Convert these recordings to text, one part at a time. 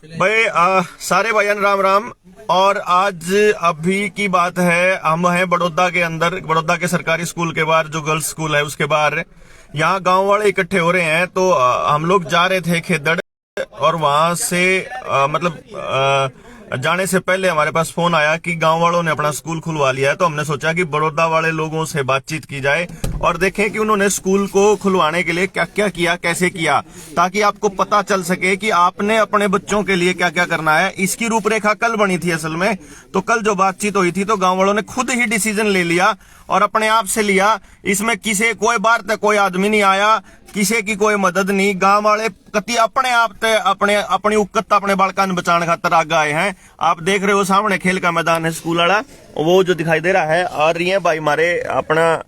भाई सारे भाईयान राम राम। और आज अभी की बात है, हम हैं बड़ौदा के अंदर, बड़ौदा के सरकारी स्कूल के बाहर, जो गर्ल्स स्कूल है उसके बाहर। यहाँ गांव वाले इकट्ठे हो रहे हैं, तो हम लोग जा रहे थे खेदड़, और वहां से जाने से पहले हमारे पास फोन आया कि गांव वालों ने अपना स्कूल खुलवा लिया है। तो हमने सोचा कि बड़ौदा वाले लोगों से बातचीत की जाए और देखें कि उन्होंने स्कूल को खुलवाने के लिए क्या क्या किया, कैसे किया, ताकि आपको पता चल सके कि आपने अपने बच्चों के लिए क्या क्या करना है। इसकी रूपरेखा कल बनी थी असल में। तो कल जो बातचीत हुई थी, तो गांव वालों ने खुद ही डिसीजन ले लिया और अपने आप से लिया। इसमें किसी कोई बार तक कोई आदमी नहीं आया, किसी की कोई मदद नहीं। गांव वाले कति अपने आप ते अपनी उकत अपने बालका बचाने खातर आगे आए हैं। आप देख रहे हो सामने खेल का मैदान है स्कूल वाला, वो जो दिखाई दे रहा है। और ये भाई हमारे अपना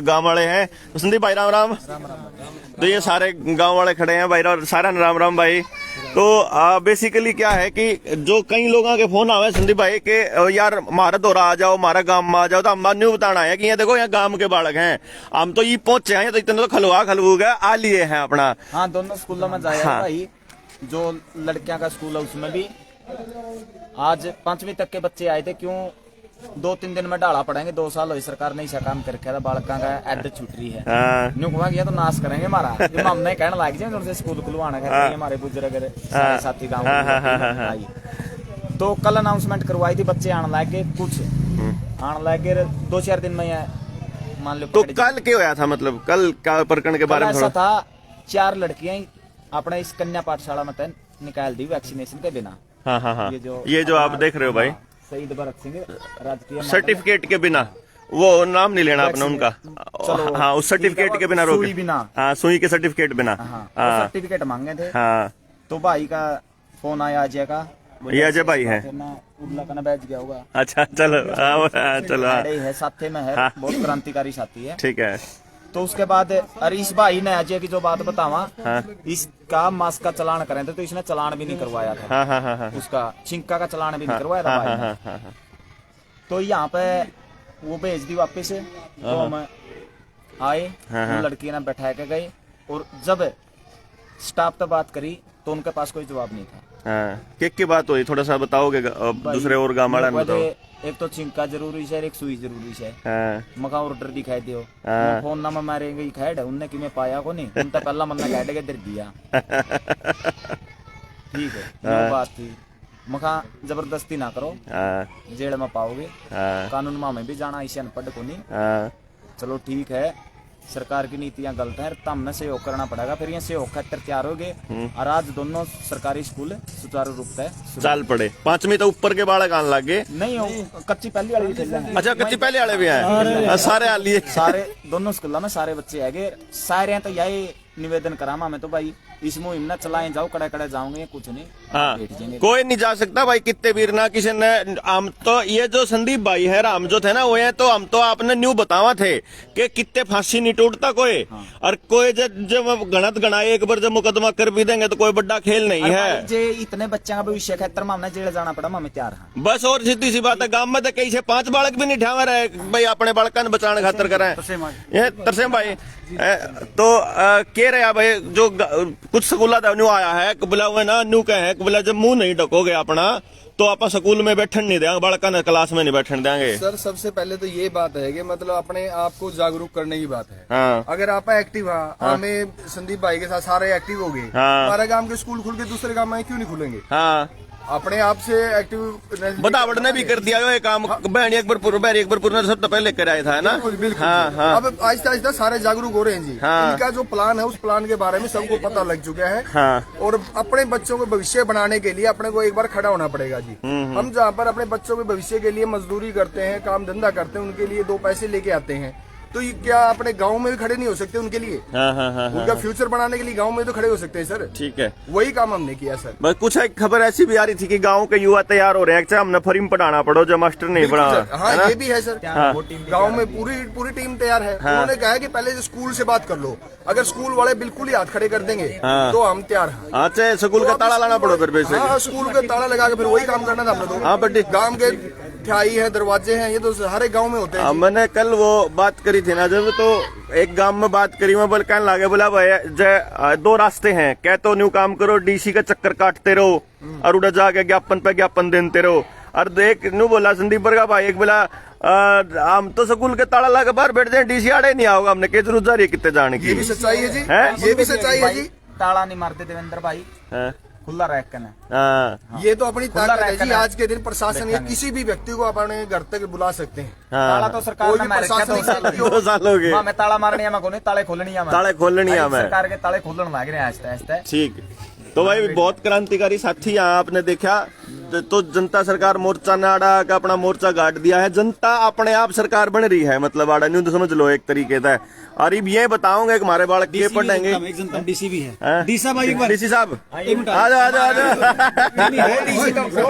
गांव वाले हैं। तो संदीप भाई राम राम। तो ये सारे गांव वाले खड़े हैं भाई, और सारा राम राम भाई। तो बेसिकली क्या है कि जो कई लोगों के फोन आवे संदीप भाई के, यार हमारा दौरा आ जाओ, हमारा गांव में आ जाओ। तो हम न्यू बताना है कि ये देखो यहाँ गांव के बालक हैं, हम तो ये पहुंचे हैं, तो इतने तो खलू गए आ लिए हैं अपना। हाँ, दोनों स्कूलों में जाया है भाई। जो लड़कियां का स्कूल है उसमें भी आज 5वीं तक के बच्चे आए थे। क्यों 2-3 दिन में डाला पड़ेंगे, 2 साल हुई सरकार ने ऐसा काम करके था। बालका का एड छूट रही है, न्यू कहा गया तो नाश करेंगे हमारा। हमने कहने लग जाए उनसे स्कूल खुलवाना है, हमारे बुजुर्ग साथी गाँव। तो कल अनाउंसमेंट करवाई थी, बच्चे आने लगे, कुछ आने लगे 2-4 दिन में मान लो। तो कल क्या होया था, मतलब कल का प्रकरण के बारे में ऐसा था, 4 लड़कियां अपने इस कन्या पाठशाला में निकाल दी वैक्सीनेशन के बिना। हाँ। ये जो आप देख रहे हो भाई, शहीद भगत सिंह राजकीय सर्टिफिकेट के बिना, वो नाम नहीं लेना अपना उनका। हाँ, उस सर्टिफिकेट के बिना रोके, हाँ सुई के सर्टिफिकेट बिना। सर्टिफिकेट मांगे थे। हाँ, तो भाई का फोन आया, अजय का। ये अजय भाई है, उर्ला बैठ गया होगा। अच्छा चलो चलो है, साथी में है, बहुत क्रांतिकारी साथी है। ठीक है। तो उसके बाद हरीश भाई ने अजय की जो बात बतावा, इसका मास्क का चलान करें थे, तो इसने चलान भी नहीं करवाया था। हाँ। उसका छिंका का चलान भी नहीं करवाया था भाई ने। तो यहाँ पे वो भेज दी वापस। तो हम आए, लड़की ने बैठा के गए, और जब स्टाफ से बात करी तो उनके पास कोई जवाब नहीं था। क्या बात हुई, थोड़ा सा बताओगे दूसरे और गाँव वाला ने? एक तो छिंका जरूरी है, एक सुई जरूरी है। मका ऑर्डर दिखाई दियो, फोन नंबर मारेंगे खैड उनने कि मैं पाया को नहीं, उनका पहला मन कह के दे दिया। ठीक है, ये बात थी। मका जबरदस्ती ना करो, जेल में पाओगे, कानून में भी जाना, इसे अनपढ़ को नहीं। चलो ठीक है, सरकार की नीतियां गलत है, तो हमने सहयोग करना पड़ेगा। फिर ये सहयोग खातर तैयार हो गए, और आज दोनों सरकारी स्कूल सुचारू रूप से चाल पड़े। 5वीं तो ऊपर के बालक आने लग गए, नहीं कच्ची पहली वाले भी खेल। अच्छा, कच्ची पहले वाले भी हैं, सारे आ लिए, सारे दोनों स्कूलों में सारे बच्चे आ गए। सारे तो यही निवेदन करामा मैं तो भाई, इस मुहिम न चलाए जाओ, कड़े कड़े जाओगे, कुछ नहीं। हाँ, कोई नहीं जा सकता भाई, कितने वीर ना किसी ने। हम तो ये जो संदीप भाई है, हम जो थे ना वो है, तो हम तो आपने न्यू बतावा थे कि कितने फांसी नहीं टूटता कोई। और कोई जब गणत गणाए एक बार जब मुकदमा कर भी देंगे तो कोई बड़ा खेल नहीं है। जे इतने बच्चों का भविष्य खातर हमने जेल जाना पड़ा, हमें तैयार है बस। और सीधी सी बात है, गांव में तो कई से 5 बालक भी नहीं ठावा रहे भाई, अपने बालका ने बचाने खातर करें। ये तरसेम भाई तो कह रहे भाई, जो कुछ स्कूल न्यू आया है, बोला हुआ ना न्यू कहे, बोला जब मुंह नहीं ढकोगे अपना तो आप स्कूल में बैठन नहीं देंगे, बड़का ने क्लास में नहीं बैठन देंगे। सर सबसे पहले तो ये बात है कि मतलब अपने आप को जागरूक करने की बात है। हाँ। अगर आप एक्टिव हमें संदीप भाई के साथ सारे एक्टिव हो गए, हमारे गांव के स्कूल खुल के दूसरे गांव में क्यों नहीं खुलेंगे? हाँ, अपने आप से एक्टिव बतावट ने भी कर दिया ये काम। बहन अकबरपुर ने सब तो पहले कराया था ना। बिल्कुल। हाँ। अब आहिस्ता आहिस्ता सारे जागरूक हो रहे हैं जी। हाँ। इनका जो प्लान है, उस प्लान के बारे में सबको पता लग चुका है। हाँ। और अपने बच्चों को भविष्य बनाने के लिए अपने को एक बार खड़ा होना पड़ेगा जी। हम जहाँ पर अपने बच्चों के भविष्य के लिए मजदूरी करते हैं, काम धंधा करते हैं, उनके लिए 2 पैसे लेके आते हैं, तो ये क्या अपने गांव में भी खड़े नहीं हो सकते उनके लिए? हाँ। उनका फ्यूचर बनाने के लिए गांव में तो खड़े हो सकते हैं सर। ठीक है, वही काम हमने किया सर। बस कुछ एक खबर ऐसी भी आ रही थी कि गांव के युवा तैयार हो रहे हैं, हमने फरीम पढ़ाना पड़ो जो मास्टर नहीं पढ़ा। हाँ, ये भी है सर। गांव में पूरी टीम तैयार है। उन्होंने कहा कि पहले स्कूल से बात कर लो, अगर स्कूल वाले बिल्कुल ही हाथ खड़े कर देंगे तो हम तैयार हैं। अच्छा, स्कूल का ताला लाना पड़ो फिर। हाँ, स्कूल का ताला लगा के फिर वही काम करना था हमने तो। हाँ, बट गांव के मिठाई है, दरवाजे हैं, ये तो हर एक गांव में होते हैं जी। मैंने कल वो बात करी थी ना जब, तो एक गांव में बात करी, मैं बोल कहने लगे, बोला भाई जय 2 रास्ते हैं, क्या तो न्यू काम करो, डीसी का चक्कर काटते रहो और उड़ा जाके ज्ञापन पे ज्ञापन देते रहो। और एक न्यू बोला संदीप बरगा भाई, एक बोला हम तो स्कूल के ताला लगा बाहर बैठ जाए, डीसी आड़े नहीं आओगा, हमने के जरूरत जा रही है कितने जाने की। ये भी सच्चाई है जी, है? ये भी सच्चाई है जी। ताला नहीं मारते देवेंद्र भाई, खुला रख के ना। हाँ ये तो अपनी खुला ताकत है रहकर जी। है। आज के दिन प्रशासन या किसी भी व्यक्ति को अपने घर तक बुला सकते हैं। ताला तो सरकार कोई ने भी मार रखा प्रशासनिक है, 2 साल 2 साल हो गए। मैं ताला मारने में कोने, ताले खोलनी है, ताले खोलनी है मैं। सरकार के ताले खोलन लग रहे हैं आहिस्ता आहिस्ता। ठीक, तो भाई बहुत क्रांतिकारी साथी यहाँ आपने देखा, तो जनता सरकार मोर्चा ने आड़ा का अपना मोर्चा गाड़ दिया है, जनता अपने आप सरकार बन रही है, मतलब आड़ा न्यू तो समझ लो एक तरीके से। और अब ये बताऊंगा कि हमारे बालक के पढ़ेंगे, डीसी भी है, हैं? डीसा भाई एक बार डीसी साहब आ जाओ आ जाओ आ जाओ।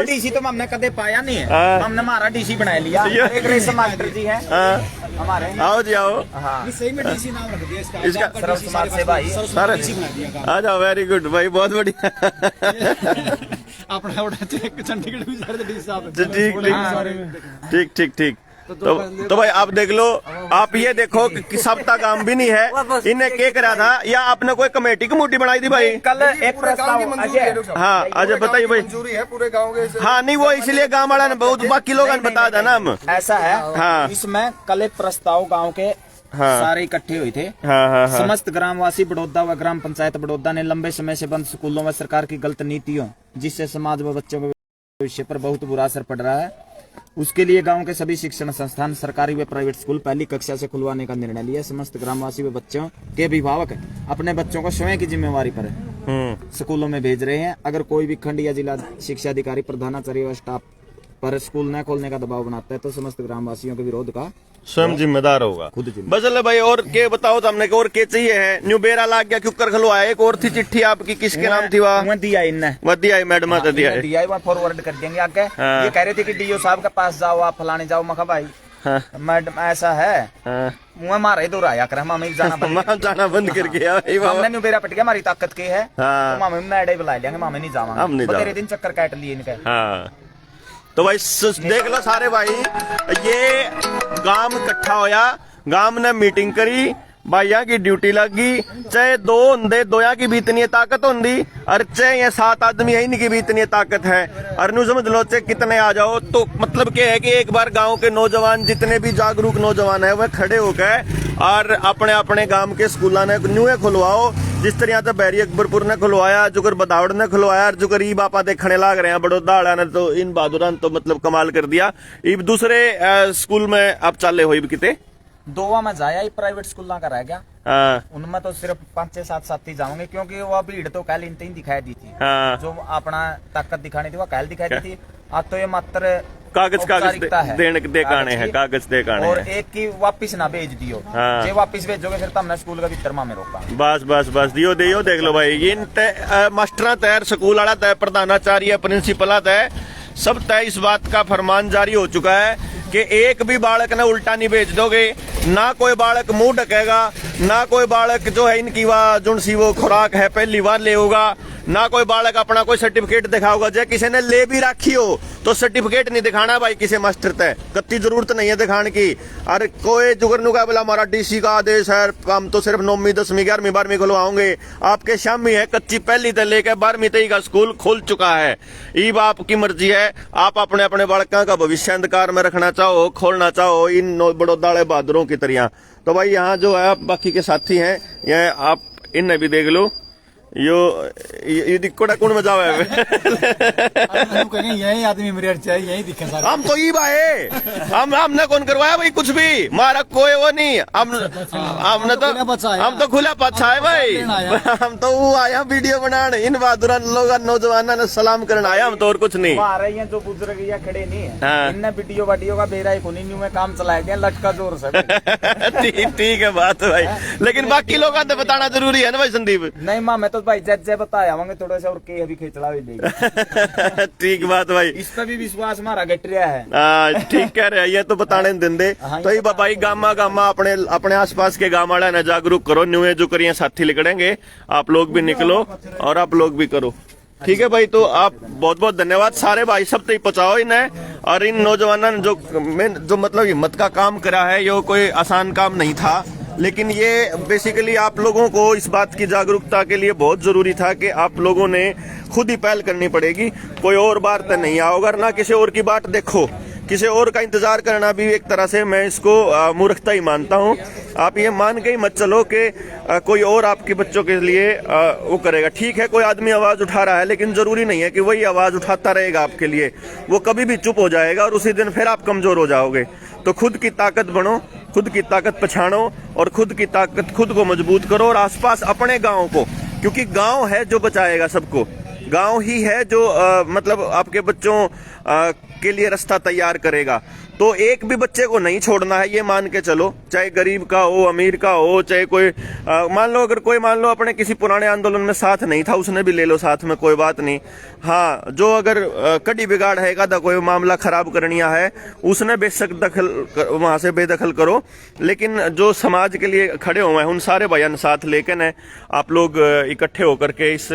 डीसी तो हमने कदे पाया नहीं है, हाँ। हमने हमारा डीसी बना लिया। एक रेशम मास्टर जी है हाँ, हमारे, आओ जी आओ। हाँ सही में डीसी नाम रख दिया इसका, इसका आपका सर्व DC कुमार से भाई। सर डीसी बना दिया आ जाओ, वेरी गुड भाई, बहुत बढ़िया। अपना उड़ा चेक चंडीगढ़ भी जा रहे थे डीसी साहब। ठीक ठीक ठीक। तो भाई आप देख लो, आप ये देखो कि सप्ताह काम भी नहीं है, इन्हें क्या करा था, या आपने कोई कमेटी की मोटी बनाई थी भाई? कल एक पूरे गांव की प्रस्ताव मंजूरी है अजय, डॉक्टर साहब। हाँ अजय बताइए भाई। मंजूरी है पूरे गांव के। हाँ नहीं, वो इसलिए गांव वाला ने बहुत, बाकी लोगों ने बता था ना हम। ऐसा है, हाँ। इसमें कल एक प्रस्ताव गांव के हाँ। सारे इकट्ठे हुए थे। हाँ हाँ हाँ। समस्त ग्रामवासी बड़ौदा व ग्राम पंचायत बड़ौदा ने लंबे समय से बंद स्कूलों में सरकार की गलत नीतियों, जिससे समाज व बच्चों के भविष्य पर बहुत बुरा असर पड़ रहा है, उसके लिए गांव के सभी शिक्षण संस्थान, सरकारी व प्राइवेट स्कूल पहली कक्षा से खुलवाने का निर्णय लिया। समस्त ग्रामवासी व बच्चों के अभिभावक अपने बच्चों को स्वयं की जिम्मेवारी पर स्कूलों में भेज रहे हैं। अगर कोई भी खंड या जिला शिक्षा अधिकारी, प्रधानाचार्य व स्टाफ पर स्कूल न खोलने का दबाव बनाता है, तो समस्त ग्रामवासियों के विरोध का स्वयं जिम्मेदार होगा। खुद जिम्मेदार। बजल भाई और के बताओ तो हमने, और के चाहिए है? न्यू बेरा लाग गया, क्यों कर खलवाया? एक और थी चिट्ठी आपकी, किसके नाम थी वहाँ? वहाँ दिया इनने, वदिया मैडम दिया है। दिया है, वहाँ फॉरवर्ड कर देंगे आगे। हाँ। ये कह रहे थे कि डीओ साहब के पास जाओ, आप फलाने जाओ। मखा भाई हाँ। मैडम ऐसा है, हाँ। मुँह मारे दूर आया कर, मामे जाना बंद वहाँ जाना बंद कर गया भाई बाबा। हमने न्यू बेरा पट गया, हमारी ताकत की है। हाँ। तो मामे मैडे बुला लेंगे, मामे नहीं हम नहीं जावांगे, जावांगे। तेरे दिन चक्कर काट लिए इनके। हाँ तो भाई देख लो सारे भाई, ये गांव इकट्ठा होया, गांव ने मीटिंग करी, भाइया की ड्यूटी लगी, चाहे 2 होंदे, 2 की भी इतनी ताकत होंदी, और चाहे ये 7 आदमी है, इनकी भी इतनी ताकत है। और न्यू समझ लो चाहे कितने आ जाओ, तो मतलब क्या है कि एक बार गांव के नौजवान, जितने भी जागरूक नौजवान है, वह खड़े होकर और अपने अपने गांव के स्कूलों ने न्यू खुलवाओ। जिस तरह से बैरी अकबरपुर ने खुलवाया, जुगर बदावड़ ने खुलवाया, और जुगर ईब आपा देखने लाग रहे हैं बड़ौदा वाला ने, तो इन बहादुरा ने तो मतलब कमाल कर दिया। ईब दूसरे स्कूल में अब चाले हो किते 2 में जाया ही प्राइवेट स्कूल का रह गया, हाँ उनमें तो सिर्फ 5-6-7 साथी जाओगे, क्योंकि वो भीड़ तो कल इनते ही दिखाई दी थी। हाँ। जो अपना ताकत दिखानी थी वो कल दिखाई दी थी। आज तो ये मात्र कागज औपचारिकता है, दे काने हैं, कागज दे काने और हैं। एक की वापिस ना भेज दियो। हाँ। जे वापिस भेजोगे फिर तो हमने स्कूल का भीतर में रोका। बस दियो देख लो भाई, इन मास्टर तय, स्कूल वाला तय, प्रधानाचार्य, प्रिंसिपल तय, सब तय इस बात का फरमान जारी हो चुका है कि एक भी बालक ने उल्टा नहीं भेज दोगे, ना कोई बालक मुंह ढकेगा, ना कोई बालक जो है इनकी जो सी वो खुराक है पहली बार ले होगा, ना कोई बालक अपना कोई सर्टिफिकेट दिखाओगा। जब किसी ने ले भी रखी हो तो सर्टिफिकेट नहीं दिखाना भाई किसी मास्टर तय, कत्ती जरूरत नहीं है दिखाने की। और कोई जुगरनु का बोला हमारा डीसी का आदेश है, हम तो सिर्फ 9वीं 10वीं 11वीं 12वीं खुलवाओगे, आपके शामी है कच्ची पहली से लेकर 12वीं तक का स्कूल खुल चुका है। ईब आपकी मर्जी है, आप अपने अपने बालकों का भविष्य अंधकार में रखना चाहो, खोलना चाहो इन बड़ौदा बहादुरों की तरह। तो भाई यहाँ जो है बाकी के साथी हैं, ये आप इन्हें भी देख लो, ये दिक्कत कौन मजा है यही आदमी मेरे चाहिए, यही दिखे सारे। हम तो ई भाई, हमने कौन करवाया भाई कुछ भी, हमारा कोई वो नहीं, हमने तो हम तो खुला पच्छा है भाई, हम तो वो आया वीडियो बनाने, इन बहादुर लोग नौजवानों ने सलाम करने आया, हम तो और कुछ नहीं। आ रही हैं जो बुजुर्ग या खड़े नहीं है, हाँ। इनने वीडियो का बेरा न्यू में काम चलाया गया, लटका जोर से। ठीक है बात है भाई, लेकिन बाकी लोगों को बताना जरूरी है ना भाई संदीप। नहीं माँ, मैं तो भाई जज बताया होंगे थोड़ा सा, और के अभी खिचड़ा भी लेगी। ठीक बात भाई, इस पर भी विश्वास हमारा घट रहा है। ठीक कह रहे हैं, ये तो बताने दिन दे। तो ये भाई गामा अपने अपने आसपास के गाँव वाला ना जागरूक करो, न्यू जो करिए साथी निकलेंगे, आप लोग भी निकलो और आप लोग भी करो। ठीक है भाई, तो आप बहुत बहुत धन्यवाद सारे भाई, सब तक पहुंचाओ इन्हें, और इन नौजवानों ने जो मतलब हिम्मत का काम करा है, ये कोई आसान काम नहीं था। लेकिन ये बेसिकली आप लोगों को इस बात की जागरूकता के लिए बहुत जरूरी था कि आप लोगों ने खुद ही पहल करनी पड़ेगी। कोई और बात नहीं आओगे, ना किसी और की बात देखो, किसी और का इंतजार करना भी एक तरह से मैं इसको मूर्खता ही मानता हूँ। आप ये मान के ही मत चलो कि कोई और आपके बच्चों के लिए वो करेगा। ठीक है, कोई आदमी आवाज उठा रहा है, लेकिन जरूरी नहीं है कि वही आवाज उठाता रहेगा आपके लिए। वो कभी भी चुप हो जाएगा और उसी दिन फिर आप कमजोर हो जाओगे। तो खुद की ताकत बनो, खुद की ताकत पहचानो और खुद की ताकत खुद को मजबूत करो और आसपास अपने गांव को, क्योंकि गांव है जो बचाएगा सबको। गांव ही है जो मतलब आपके बच्चों के लिए रास्ता तैयार करेगा। तो एक भी बच्चे को नहीं छोड़ना है, ये मान के चलो, चाहे गरीब का हो, अमीर का हो, चाहे कोई मान लो अगर कोई मान लो अपने किसी पुराने आंदोलन में साथ नहीं था, उसने भी ले लो साथ में, कोई बात नहीं। हाँ, जो अगर कड़ी बिगाड़ है का कोई मामला खराब करनिया है, उसने बेशक दखल वहां से बेदखल करो, लेकिन जो समाज के लिए खड़े हुए हैं उन सारे बयान साथ लेकर न आप लोग इकट्ठे होकर के इस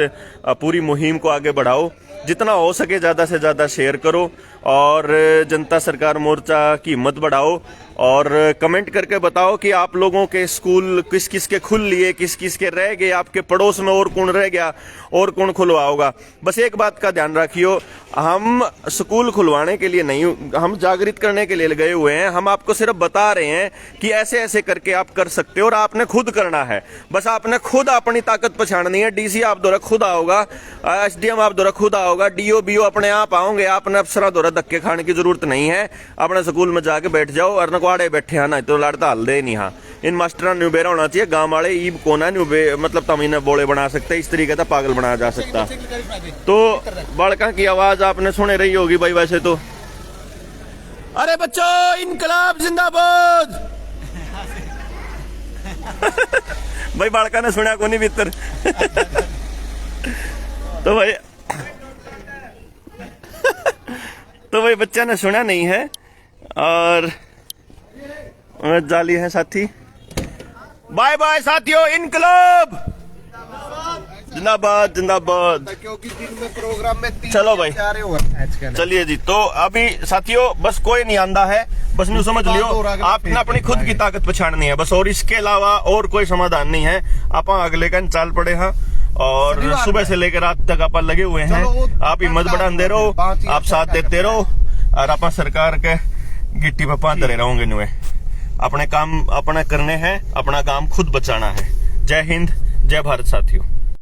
पूरी मुहिम को आगे बढ़ाओ। जितना हो सके ज्यादा से ज्यादा शेयर करो और जनता सरकार मोर्चा की हिम्मत बढ़ाओ और कमेंट करके बताओ कि आप लोगों के स्कूल किस किस के खुल लिए, किस किस के रह गए, आपके पड़ोस में और कौन रह गया और कौन खुलवाओगा। बस एक बात का ध्यान रखियो, हम स्कूल खुलवाने के लिए नहीं, हम जागृत करने के लिए गए हुए हैं। हम आपको सिर्फ बता रहे हैं कि ऐसे ऐसे करके आप कर सकते हो और आपने खुद करना है। बस आपने खुद अपनी ताकत पहचाननी है। डीसी आप द्वारा खुद आओगा, एसडीएम आप द्वारा खुद आओगा, डीओ बीओ अपने आप आओगे। आपने अफसरा द्वारा धक्के खाने की जरूरत नहीं है। अपने स्कूल में जाके बैठ जाओ और नकवाड़े बैठे हैं ना तो लड़ता हल दे नहीं। हाँ, इन मास्टर न्यू बेरा होना चाहिए। गांव वाले ईब कोना न्यू मतलब तमीने बोले बना सकते, इस तरीके से पागल बनाया जा सकता। तो बालका की आवाज आपने सुने रही होगी भाई। वैसे तो अरे बच्चों, इनकलाब जिंदाबाद भाई बालका ने सुना को नहीं भीतर तो भाई बच्चा ने सुना नहीं है और जाली है साथी। बाय बाय साथियों, इनकलाब जिंदाबाद जिंदाबाद। क्योंकि दिन में प्रोग्राम में चलो भाई, चलिए जी। तो अभी साथियों बस कोई नहीं आंदा है, बस न्यू समझ लियो, आपने अपनी खुद की ताकत पहचाननी है बस, और इसके अलावा और कोई समाधान नहीं है। आप अगले का चाल पड़े हैं और सुबह से लेकर रात तक आप लगे हुए हैं। आप हिम्मत बढ़ाते रहो, आप साथ देते रहो और आप सरकार के गिट्टी पे पांधरे रहोगे। नुए अपने काम अपने करने हैं, अपना काम खुद बचाना है। जय हिंद, जय भारत साथियों।